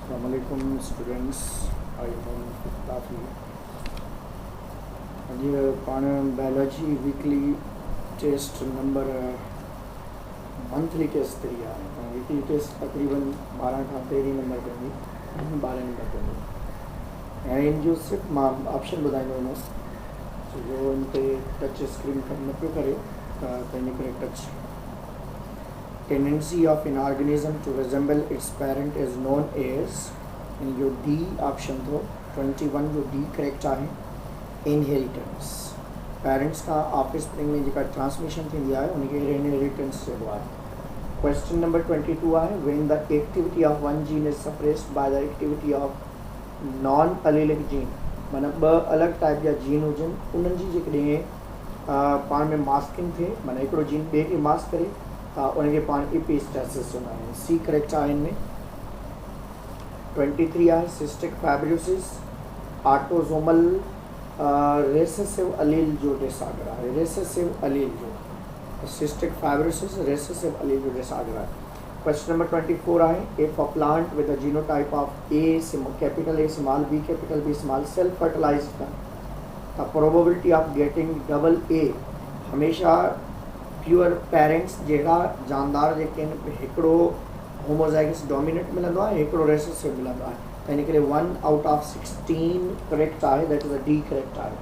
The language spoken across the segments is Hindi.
Assalamualaikum students. I am Tafi. अॼु पाण biology weekly test number monthly test करी आहे। वीकली टेस्ट तकरीबन 12 खां 13 नंबर पवंदी, 12 नंबर पवंदी। ऐं इन जो सिर्फ़ु मां ऑप्शन ॿुधाईंदोमांसि जो इन ते टच स्क्रीन कमु न पियो करे त तंहिंजे करे touch tendency of an organism to resemble its parent is known as, इन जो डी ऑप्शन थो 21 जो डी करेक्ट आहे, इनहेरिटेंस। पेरेंट्स का ऑफस्प्रिंग में जेका ट्रांसमिशन थींदी आहे उनखे इनहेरिटेंस चइबो आहे। क्वेश्चन नंबर 22 आहे, when the activity of one gene is suppressed by the activity of non allelic gene, माना ॿ अलॻि टाइप जा जीन हुजनि उन्हनि जी जेकॾहिं पाण में मास्किंग थिए, माना हिकिड़ो जीन ॿिए खे मास्क करे उनखे पाण एपिस्टेसिस चवंदा आहियूं। सी करेक्ट आहे इनमें। 23 आहे, सिस्टिक फाइब्रोसिस ऑटोसोमल रेसेसिव अलील जो डिसऑर्डर आहे। रेसेसिव अलील जो सिस्टिक फाइब्रोसिस रेसेसिव अलील जो डिसऑर्डर आहे। क्वेश्चन नंबर 24 आहे, if a plant with a genotype of A capital A small B capital B small self fertilise the probability of getting double A, हमेशा प्योर पेरेंट्स जहिड़ा जानदार जेके आहिनि हिकिड़ो होमोजाइगस डोमिनेंट मिलंदो आहे, हिकिड़ो रेसेसिव मिलंदो आहे, त हिन करे 1 आउट ऑफ 16 करेक्ट आहे, that is a D correct आहे।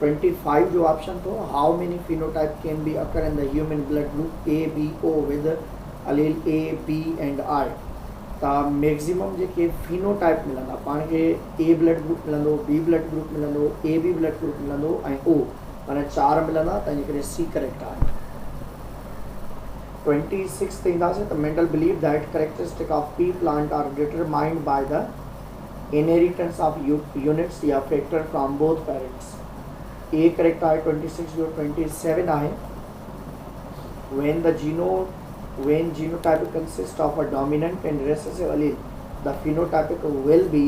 25 जो ऑप्शन थो, how many phenotype can be occur in the human blood group A B O with allele A B and I, त मैक्सिमम जेके फिनोटाइप मिलंदा पाण खे ए ब्लड ग्रुप मिलंदो, बी ब्लड ग्रुप मिलंदो, ए बी ब्लड ग्रुप मिलंदो ऐं ओ, माना 4 मिलंदा, त हिन करे सी करेक्ट आहे। 26 ते ईंदासीं त Mendel believe that characteristic of pea plant are determined by the inheritance of units या factor from both parents. A correct आहे 26 जो। 27 आहे, when genotype consists of a dominant and recessive allele, the phenotypic will be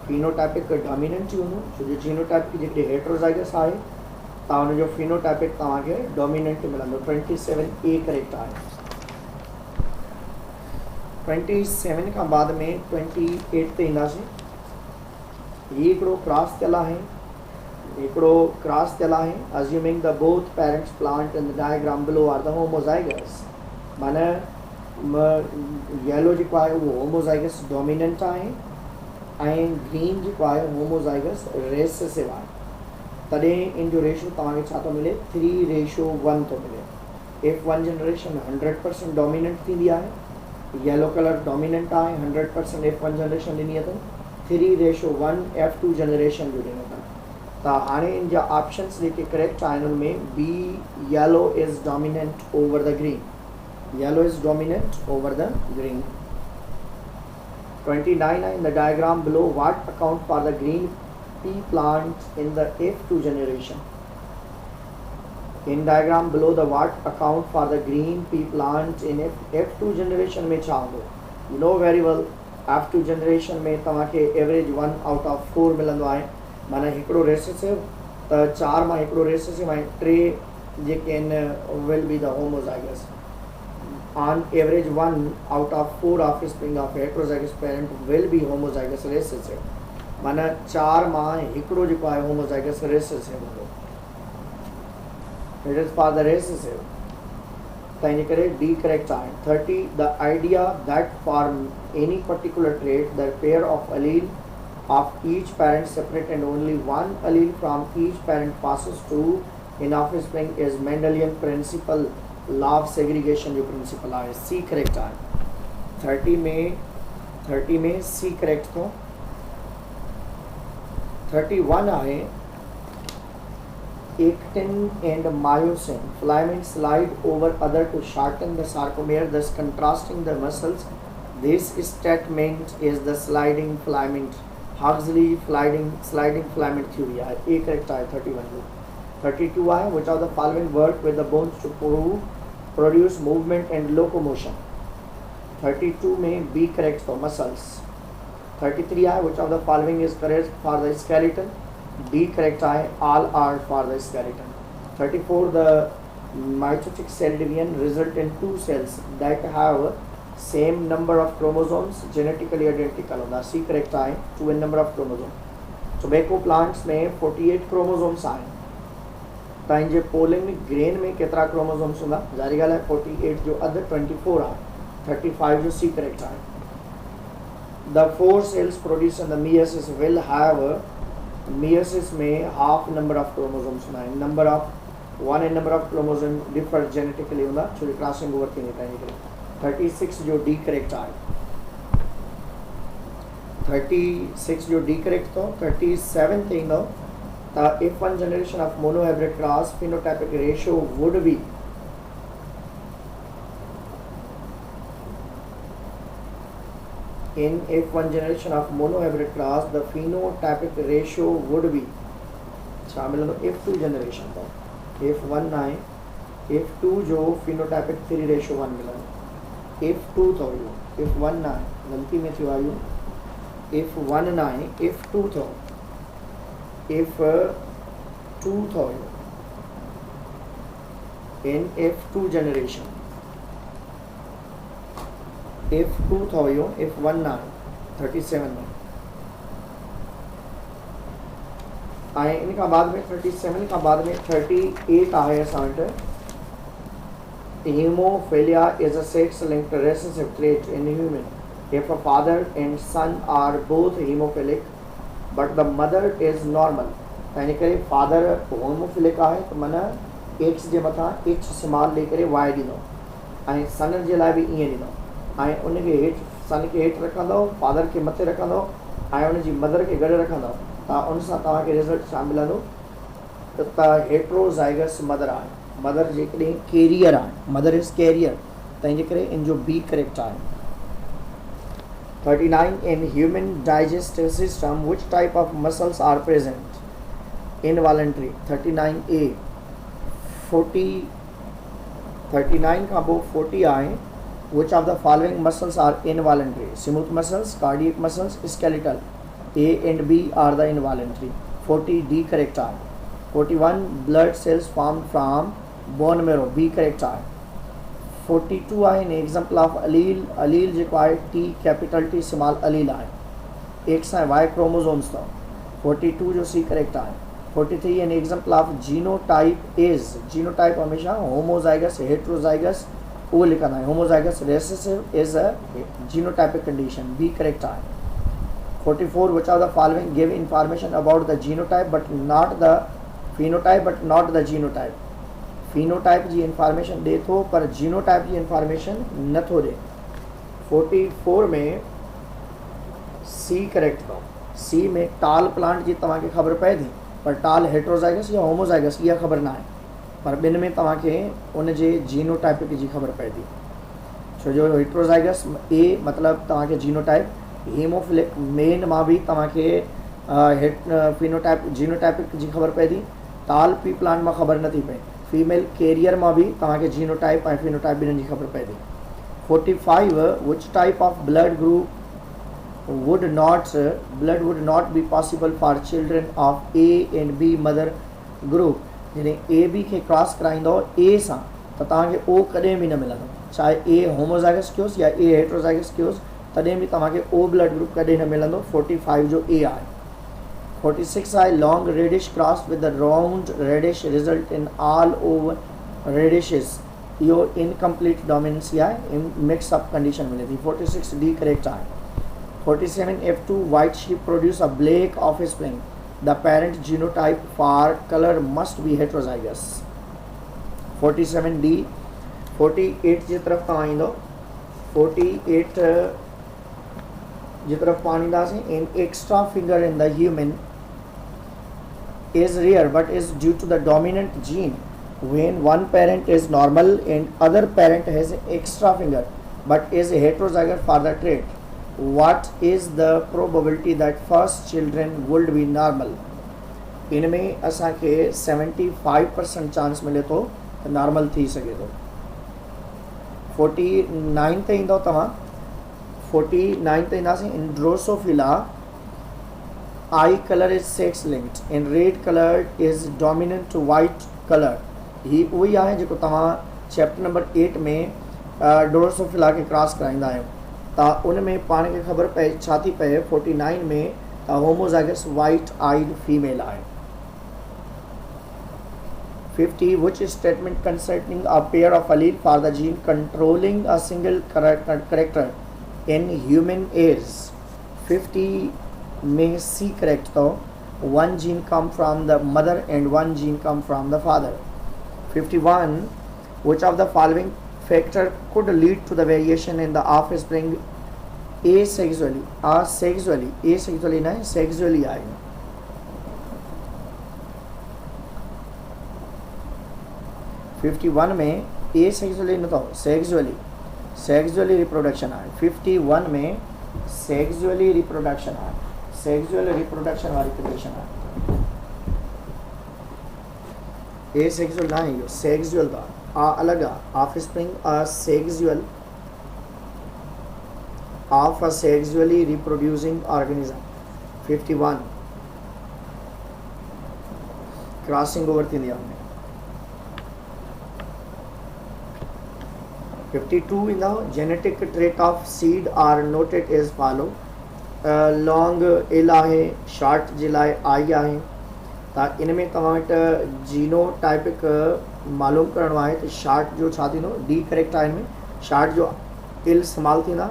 phenotypic dominant ही हूंदो, छो जो जीनोटाइप की जेकॾहिं हेट्रोजाइगस आहे त हुनजो फिनोटाइपिक तव्हांखे डोमिनेंट मिलंदो। 27 ए करेक्ट आहे। 27 खां बाद में 28 ते ईंदासीं। हीउ हिकिड़ो क्रॉस थियल आहे, assuming the both parents plant in the diagram below are the homozygous, माना येलो जेको आहे उहो होमोजाइगस डोमिनेंट आहे ऐं ग्रीन जेको आहे होमोजाइगस रेसेसिव आहे, तॾहिं इन जो रेशो तव्हांखे छा थो मिले, 3:1 थो मिले। एफ 1 जनरेशन 100% डोमिनेंट थींदी आहे, येलो कलर डोमिनेंट आहे, 100% एफ 1 जनरेशन ॾिनी अथनि, 3:1 एफ 2 जनरेशन जो ॾिनो अथनि। त हाणे इन जा ऑप्शन्स जेके करेक्ट आहिनि उनमें B yellow is dominant over the green, yellow is dominant over the green. 29 आहे, in the diagram below what account for the green pea plant in the F2 generation. In diagram below the what account for the green pea plant in F2 generation में छा हूंदो? You know very well F2 generation में तव्हांखे एवरेज 1 आउट ऑफ 4 मिलंदो आहे, माना हिकिड़ो रेसेसिव त 4 मां हिकिड़ो रेसेसिव ऐं 3 जेके आहिनि will be the homozygous. On average 1 out of 4 offspring of heterozygous parent will be homozygous recessive, माना 4 मां हिकिड़ो जेको आहे होमोजाइगस रेसेसिव हूंदो। It is for the recessive, त हिन करे डी करेक्ट आहे। 30 the idea that for any particular trait the pair of allele of each parent separate and only one allele from each parent passes to in offspring is Mendelian principle, law of segregation जो प्रिंसिपल आहे। सी करेक्ट आहे। 30 में सी करेक्ट थो। 31 आहे, actin and myosin filament slide over other to shorten the sarcomere, thus contrasting the muscles. This statement is the sliding filament, Huxley sliding filament theory आहे। ए करेक्ट आहे 31 जो। 32 आहे, which of the following work with the bones to produce movement and locomotion। 32 में बी करेक्ट थो, muscles। 33 आहे, which of the following is correct for the skeleton? D correct आहे, all are for the skeleton। 34 the mitotic cell division result in 2 cells that have same number of chromosomes genetically identical होंदा सी करेक्ट आहे 2 n number of chromosome tobacco plants में 48 क्रोमोसोम्स आहिनि तव्हांजे पोलिन ग्रेन में केतिरा क्रोमोसोम्स हूंदा ज़ाहिर ॻाल्हि आहे 48 जो अधु 24 आहे 35 जो सी करेक्ट आहे the 4 cells produced in the meiosis will have meiosis में हाफ नंबर ऑफ क्रोमोसोम्स हूंदा आहिनि number of 1 n number of chromosome differ genetically हूंदा छो जो क्रॉसिंग ओवर थींदी तंहिंजे करे 36 जो डी करेक्ट आहे 36 जो डी करेक्ट तो 37 ते ईंदो त if one generation of monohybrid cross phenotypic ratio would be in if one generation of monohybrid cross the phenotypic ratio would be शामिल हो if 2 generation तो if 1 ना if 2 जो phenotypic 3 ratio 1 मिलंदो if 2 थो इहो if 1 ना गलती में थियो आयो if 1 ना if 2 थो if 2 थो in if 2 generation if 2 थो इहो if 1 ना 37 में आए इन का बाद में 37 का बाद में 38 आहे असां वटि Hemophilia is a sex-linked recessive trait in human. If a father and son are both hemophilic, but the mother is normal, यानी करे father hemophilic आहे तो माना X जे मथां H स्मॉल ले करे Y ॾींदो ऐं सन जे लाइ बि ईअं ॾींदो ऐं उनखे हेठि सन खे हेठि रखंदो फादर खे मथे रखंदो ऐं उनजी मदर खे गॾु रखंदो त उन सां तव्हांखे रिज़ल्ट छा मिलंदो त हेट्रोज़ाइगस मदर आहे मदर जेकॾहिं कैरियर आहे मदर इज़ कैरियर तंहिंजे करे इन जो बी करेक्ट आहे 39 in human digestive system which type of muscles are present involuntary 39a 40 39 खां पोइ 40 आहे which of the following muscles are involuntary smooth muscles cardiac muscles skeletal A and B are the involuntary 40 D correct आहे 41 blood cells formed from bone marrow B correct आहे 42 आहे an example of allele जेको आहे T capital T small allele आहे X ऐं Y chromosomes अथव 42 जो C correct आहे 43 an example of genotype is genotype हमेशा homozygous heterozygous उहो लिखंदा आहियूं homozygous recessive is a genotypic condition B correct आहे 44 which of the following give information about the genotype but not the phenotype but not the genotype phenotype ji information दे थो पर genotype जी information नथो ॾे 44 में C correct अथव C में टाल प्लांट जी तव्हांखे ख़बर पए थी पर टाल हेट्रोज़ाइगस या होमोज़ाइगस इहा ख़बर न आहे पर ॿिनि में तव्हांखे उन जे जीनोटाइपिक जी ख़बर पए थी छो जो हेट्रोज़ाइगस A मतिलबु तव्हांखे जीनोटाइप हीमोफिलिक मेन मां बि तव्हांखे फिनोटाइप जीनोटाइपिक जी ख़बर पए थी टाल पी प्लांट मां ख़बर नथी पए फीमेल कैरियर मां बि तव्हांखे जीनोटाइप ऐं फिनोटाइप ॿिन्हिनि जी ख़बर पए थी 45 which type of blood would not be possible for children of A and B mother group जॾहिं A B खे क्रॉस कराईंदो A सां त तव्हांखे O कॾहिं बि न मिलंदो चाहे A होमोज़ाइगस कयोसि या A हेट्रोज़ाइगस कयोसि तॾहिं बि तव्हांखे O ब्लड ग्रुप कॾहिं न मिलंदो 45 जो A आहे 46 आहे long radish cross with the round radish result in all over radishes इहो इनकम्प्लीट डोमिनेंसी आहे मिक्स अप कंडीशन मिले थी 46 डी करेक्ट आहे 47 F2 white sheep produce a black offspring the parent genotype for colour must be heterozygous 47 D 48 जी तरफ़ तव्हां ईंदो 48 जी तरफ पाण ईंदासीं an extra finger in the human is rare but is due to the dominant gene when one parent is normal and other parent has an extra finger but is heterozygous for the trait. What is the probability that first children would be normal? इनमें असांखे 75% चांस मिले थो त नॉर्मल थी सघे थो 49 ते ईंदो तव्हां 49 ते ईंदासीं इन Drosophila eye color is sex linked and red color is dominant to white color ही उही आहे जेको तव्हां चैप्टर नंबर 8 में ड्रोसोफिला खे क्रॉस कराईंदा आहियूं त उन में पाण खे ख़बर पए छा थी पए 49 में होमोज़ाइगस वाइट आइड फीमेल आहे। 50 which statement concerning a pair of allele for the gene controlling a single character in human is 50 में C correct though one gene come from the mother and one gene come from the father। 51 which of the following factor could lead to the variation in the offspring asexually नहीं sexually आएगा। 51 में asexually न तो sexually reproduction आए। 51 में sexually reproduction आए, sexual reproduction वाली कंडीशन आए। asexual ना है, sexual था अलग offspring sexual of a sexually reproducing organism। 51 crossing over थी हमने। 52 in the genetic trait of seed are noted as follow। Long L आहे, शॉर्ट जे लाइ आई आहे। त इन में तव्हां वटि जीनोटाइपिक मालूम करिणो आहे त शॉर्ट जो छा थींदो, डी करेक्ट आहे। हिन में शॉर्ट जो एल स्मॉल थींदा,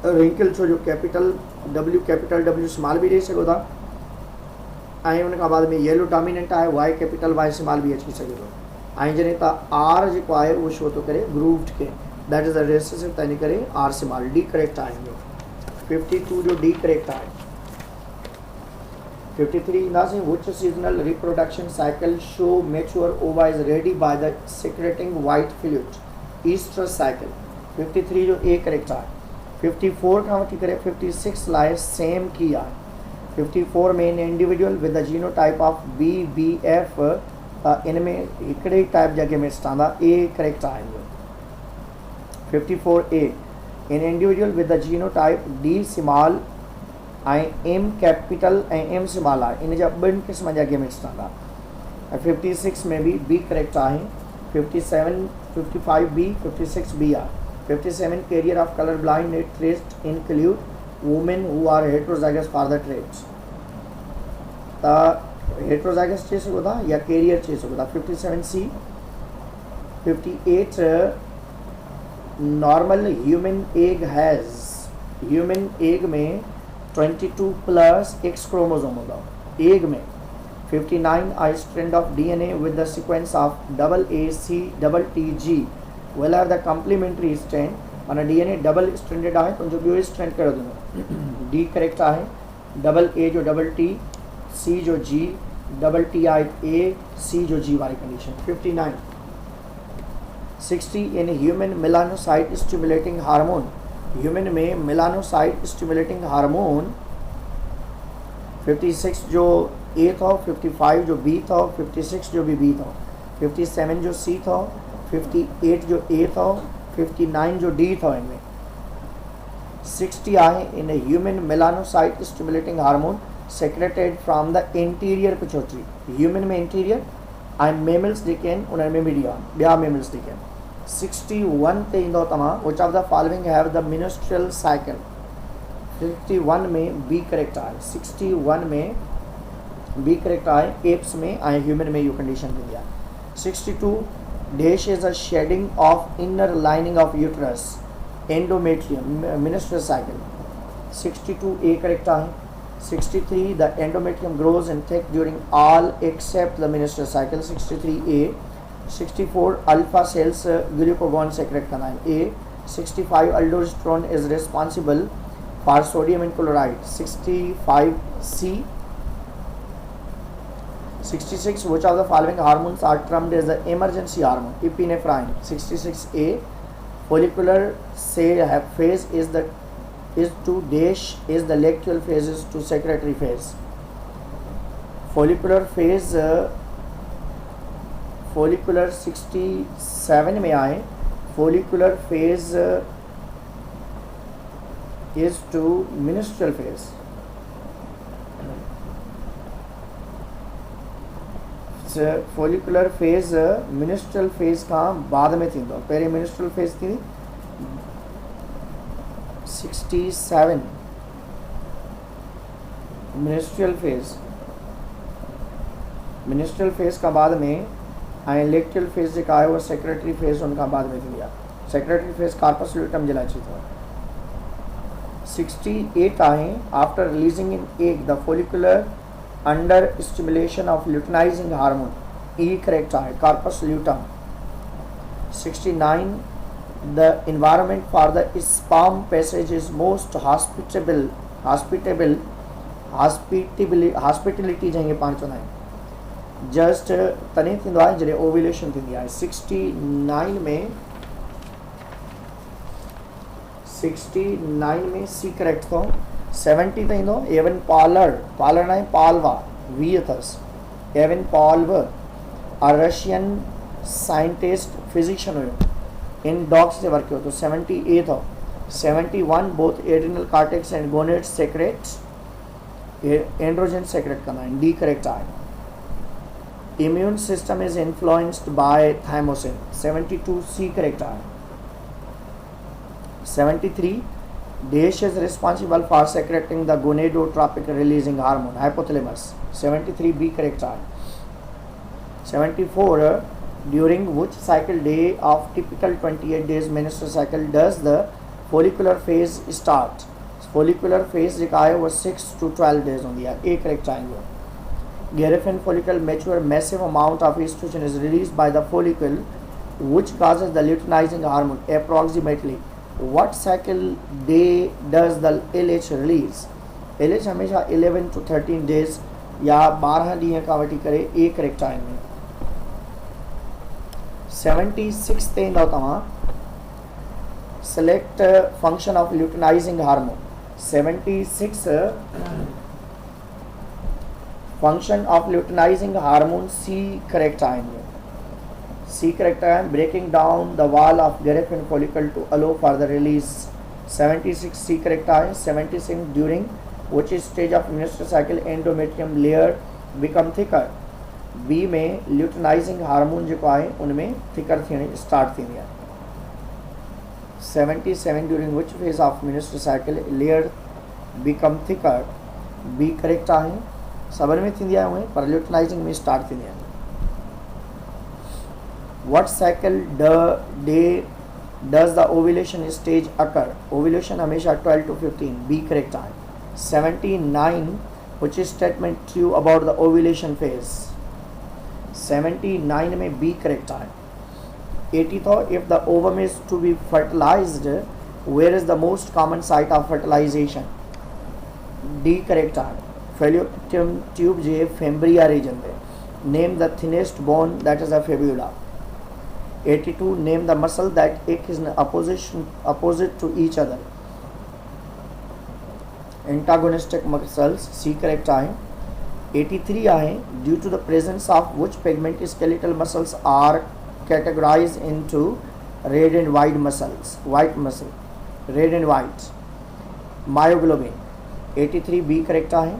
रिंकल छो जो कैपिटल डब्ल्यू स्मॉल बि ॾेई सघो था, ऐं उन खां बाद में येलो डोमिनेंट आहे, वाई कैपिटल वाई स्मॉल बि अची सघे थो। ऐं जॾहिं त आर जेको आहे उहो शो थो करे ग्रूव्ड खे, दैट इज़ अ रेसेसिव, त इन करे आर स्मॉल डी करेक्ट आहे। 52 जो डी करेक्ट आहे। 53 ईंदासीं which seasonal reproduction cycle show mature ova is ready by the secreting white fluid, estrus cycle। 53 जो ए करेक्ट आहे। 54 खां वठी करे 56 लाइ सेम की आहे। 54 में individual with the genotype of BBF इन में हिकिड़े ई टाइप जॻह में स्टंदा, ए करेक्ट आहे। 54A in individual with the genotype D small ऐं M कैपिटल ऐं M स्मॉल आहे, इन जा ॿिनि क़िस्म जा गेमिट्स ठहंदा। 56 में भी B करेक्ट आहे। 57 55B 56B आहे। 57 carrier of colour blind traits include women who are heterozygous for the traits. त हेट्रोजाइगस चई सघो था या कैरियर चई सघो था। 57C। 58 normal human egg has, human egg में 22 प्लस X क्रोमोसोम होता है एग में। 59 I strand of DNA with the sequence of AACTTG will have the complementary strand, माना DNA डबल स्ट्रैंडेड आहे, तुंहिंजो ॿियो स्ट्रैंड कहिड़ो थींदो, डी करेक्ट आहे। डबल ए जो डबल टी, सी जो जी, डबल टी आई ए, सी जो जी वाली condition. 59 60 in human melanocyte stimulating hormone, human में मेलानोसाइट स्टिमुलेटिंग हार्मोन। 56 जो ए था, 55 जो बी था, 56 जो भी बी था, 57 जो सी था, 58 जो ए था, 59 जो डी था। इनमें 60 आहे in human melanocyte stimulating hormone secreted from the interior pituitary, human में इंटीरियर ऐं मेमल्स जेके आहिनि उन्हनि में मीडिया, ॿिया मेमल्स जेके आहिनि। 61 ते ईंदो तव्हां which of the following have the ministerial cycle. 61 में बी करेक्ट आहे। 61 में बी करेक्ट आहे, एप्स में ऐं ह्यूमन में इहो कंडीशन थींदी आहे। 62 dash is a shedding of inner lining of uterus endometrium, ministerial cycle. 62 A correct आहे। 63 the endometrium grows in thick during all except the menstrual cycle। 63A। 64 alpha cells glucagon secrete करना है, A। 65 aldosterone is responsible for sodium and chloride। 65C। 66 which of the following hormones are termed as the emergency hormone, epinephrine। 66A follicular phase is to dash is the luteal phase is to secretory phase। follicular phase follicular 67 में आए, follicular phase is to menstrual phase। Follicular phase menstrual phase खां बाद में थींदो। पहिरीं मिनिस्ट्रल फेज़ थी 67 मिनिस्ट्रल फेज़ खां बाद में, ऐं लेक्टियल फेज़ जेका आहे उहा सेक्रेटरी फेज़ उन खां बाद में थींदी आहे। सेक्रेटरी फेज़ कार्पस ल्यूटम जे लाइ अचे थो। 68 आहे after releasing in egg the follicular under stimulation of luteinizing hormone, E correct आहे कार्पस ल्यूटम। 69 द environment for the sperm passage is most hospitality जंहिंखे पाण चवंदा आहियूं, जस्ट तॾहिं थींदो आहे जॾहिं ओव्यूलेशन थींदी आहे। 69 में सी करेक्ट अथव। 70 त ईंदो एवन पालर न आहे पालवा, 20 अथसि। एवन पाल्व रशियन साइंटिस्ट फिजिशियन हुयो, इन डॉग्स ते वर्क कयो तो 70 अथव। 71 both adrenal cortex and gonad secretes androgen secrete कंदा आहिनि, डी करेक्ट आहे। Immune system is influenced by thymosin, 72 C correct आहे। 73 Dash is responsible for secreting the gonadotropic releasing hormone, hypothalamus, 73 B correct आहे। 74 during which cycle day of typical 28 days menstrual cycle does the follicular phase start? follicular phase जेका आहे वो 6 to 12 days हूंदी आहे, ए करेक्ट आएंगे। Garrifin follicle mature massive amount of estrogen is released by the follicle which causes the luteinizing hormone. Approximately what cycle day does the LH release? LH हमेशा 11 to 13 days या 12 ॾींहं खां वठी करे ए करेक्ट आहिनि। 76 ते ईंदव तव्हां select function of luteinizing hormone। 76 function of luteinizing hormone C correct आएंगे। C correct है breaking down the wall of Garrifin follicle to allow further release, 76 C correct है। 76 during which stage of menstrual cycle endometrium layer become thicker, B में luteinizing hormone जेको आहे उनमें thicker थियण start थींदी आहे। 77 during which phase of menstrual cycle layer become thicker, B correct आहे। सभिनि में थींदी आहे उहे पर luteinizing में start थींदी आहे। What cycle day does the ovulation stage occur? Ovulation हमेशा 12 to 15, B correct आहे। 79 which is statement true about the ovulation phase, 79 में B correct आहे। 80 तो if the ovum is to be fertilized, where is the most common site of fertilization? D correct आहे। Fallopian tube जे फेम्ब्रिया रीजन में। Name the thinnest bone that is a fibula। 82 name the muscle that is in opposite to each other, antagonistic muscles, C correct आहे। 83 आहे due to the presence of which pigment skeletal muscles are categorized into red and white muscles, red and white, myoglobin, 83 B correct आहे।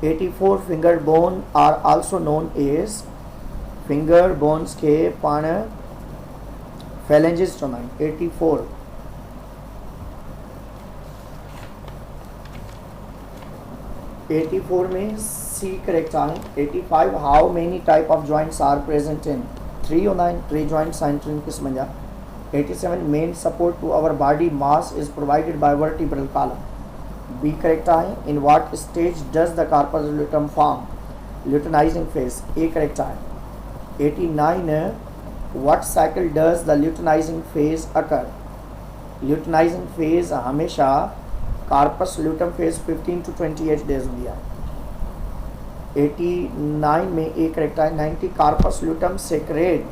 84 finger bone are also known as, finger bones के पाण phalanges चवंदा आहिनि। 84 में C correct आहे। 85 how many type of joints are present in, 3 हूंदा आहिनि, 3 joints आहिनि 3 क़िस्म जा। 87 main support to our body mass is provided by vertebral column, B correct आहे। in what stage does the corpus luteum form? luteinizing phase, A correct आहे। 89 what cycle does the luteinizing phase occur? luteinizing phase हमेशा corpus luteum phase 15 to 28 days हूंदी आहे। 89 में ए करेक्ट आहे। 90 corpus luteum secrete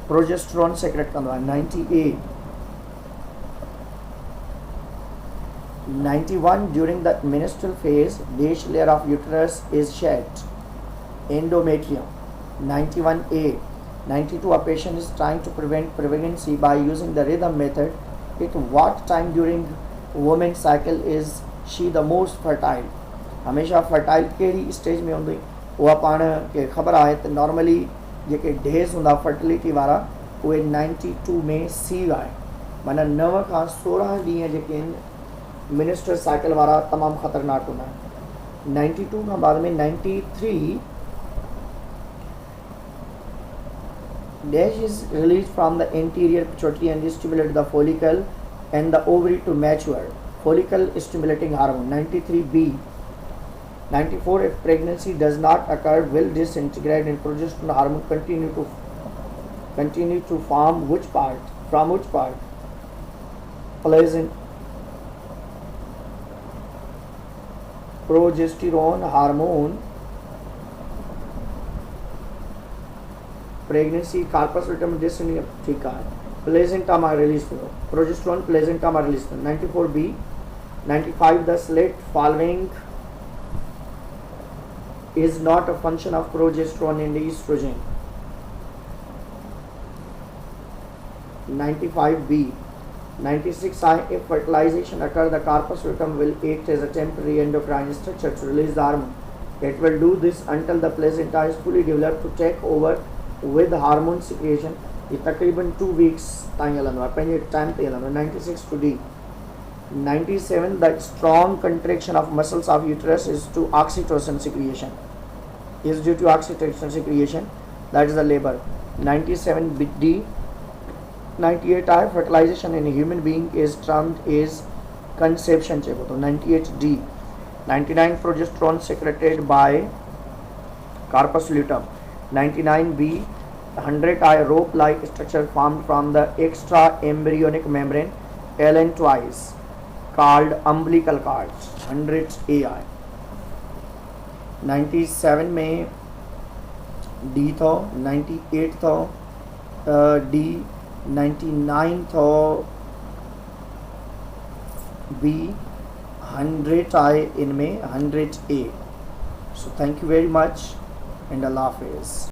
progesterone secrete कंदो आहे, 90 A. 91 during the menstrual phase dash layer of uterus is shed, endometrium, 91 A। 92 a patient is trying to prevent pregnancy by using the rhythm method, at what time during women's cycle is she the most fertile? हमेशा fertile कहिड़ी स्टेज में हूंदी? उहा पाण खे ख़बर आहे त नॉर्मली जेके डेज़ हूंदा फर्टिलिटी वारा उहे 92 में सी आहे, माना 9 खां 16 ॾींहं जेके आहिनि मिनिस्टर साइकिल वारा तमामु ख़तरनाक हूंदा आहिनि। 92 खां बाद में 93 dash is released from the anterior pituitary and stimulate the follicle and the ovary to mature, follicle stimulating hormone. 93B. 94 if pregnancy does not occur will disintegrate and progesterone hormone continue to form which part, from which part? Progesterone hormone pregnancy corpus luteum डिसनी ठीक है प्लेजेंटा में रिलीज करो प्रोजेस्टेरोन प्लेजेंटा में रिलीज करो 94B 95 the select following is not a function of progesterone and estrogen 95B 96 if fertilization occur the corpus luteum will act as a temporary endocrine structure to release the hormone it will do this until the placenta is fully developed to take over with hormone secretion ये तकरीबन 2 weeks ताईं हलंदो आहे पंहिंजे टाइम ते हलंदो आहे 96 to D 97 the strong contraction of muscles of uterus is to oxytocin secretion is due to oxytocin secretion that is the labor 97 D 98 I fertilization in a human being is termed as conception चेको तो 98 D 99 progesterone secreted by corpus luteum 99B 100 I rope like structure formed from the extra embryonic membrane Allen twice called umbilical cord 100 AI 97 में D थो 98 थो D 99 थो B 100 I इनमें 100 A so thank you very much and Allah Hafiz।